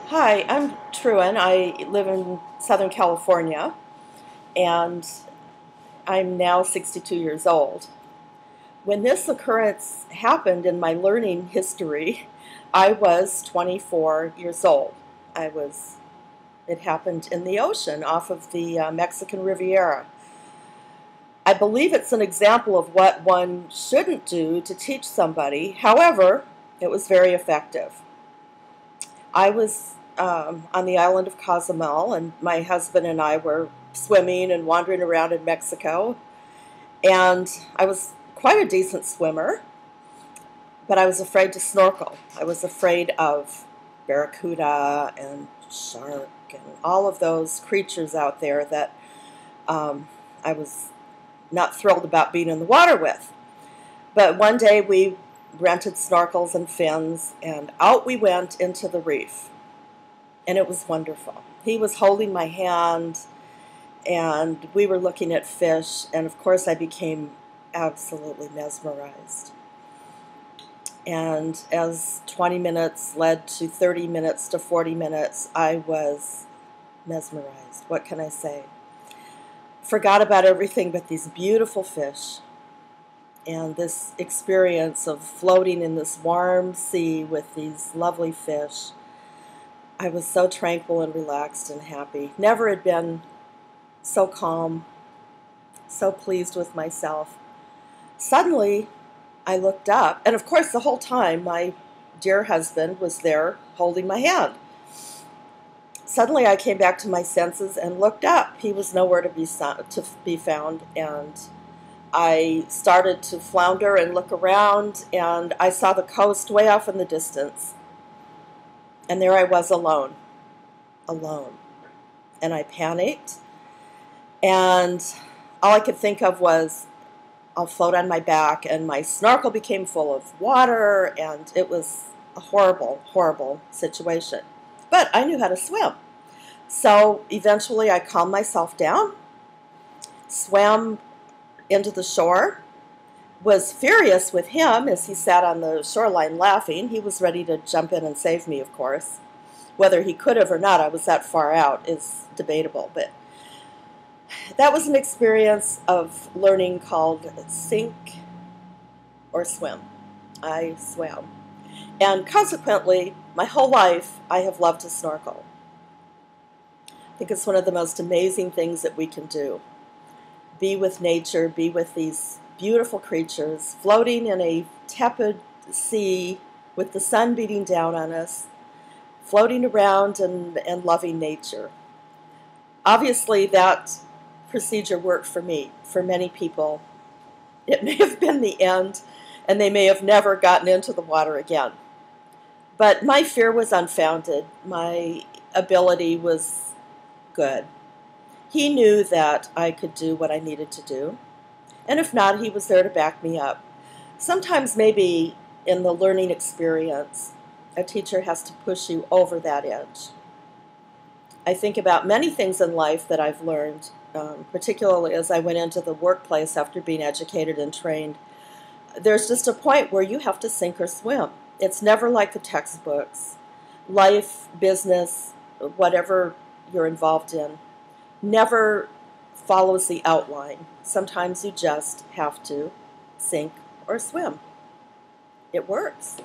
Hi, I'm Truan. I live in Southern California and I'm now 62 years old. When this occurrence happened in my learning history, I was 24 years old. It happened in the ocean off of the Mexican Riviera. I believe it's an example of what one shouldn't do to teach somebody. However, it was very effective. I was on the island of Cozumel, and my husband and I were swimming and wandering around in Mexico. And I was quite a decent swimmer, but I was afraid to snorkel. I was afraid of barracuda and shark and all of those creatures out there that I was not thrilled about being in the water with. But one day we rented snorkels and fins, and out we went into the reef. And it was wonderful. He was holding my hand, and we were looking at fish, and of course I became absolutely mesmerized. And as 20 minutes led to 30 minutes to 40 minutes, I was mesmerized. What can I say? Forgot about everything but these beautiful fish and this experience of floating in this warm sea with these lovely fish. I was so tranquil and relaxed and happy. Never had been so calm, so pleased with myself. Suddenly, I looked up, and of course, the whole time, my dear husband was there holding my hand. Suddenly, I came back to my senses and looked up. He was nowhere to be found, and I started to flounder and look around, and I saw the coast way off in the distance. And there I was alone, alone. And I panicked, and all I could think of was, I'll float on my back, and my snorkel became full of water, and it was a horrible, horrible situation. But I knew how to swim. So eventually I calmed myself down, swam into the shore, was furious with him as he sat on the shoreline laughing. He was ready to jump in and save me, of course. Whether he could have or not, I was that far out, is debatable. But that was an experience of learning called sink or swim. I swam. And consequently, my whole life, I have loved to snorkel. I think it's one of the most amazing things that we can do. Be with nature, be with these beautiful creatures, floating in a tepid sea with the sun beating down on us, floating around and loving nature. Obviously, that procedure worked for me. For many people, it may have been the end, and they may have never gotten into the water again. But my fear was unfounded. My ability was good. He knew that I could do what I needed to do, and if not, he was there to back me up. Sometimes maybe in the learning experience, a teacher has to push you over that edge. I think about many things in life that I've learned, particularly as I went into the workplace after being educated and trained. There's just a point where you have to sink or swim. It's never like the textbooks. Life, business, whatever you're involved in, never follows the outline. Sometimes you just have to sink or swim. It works.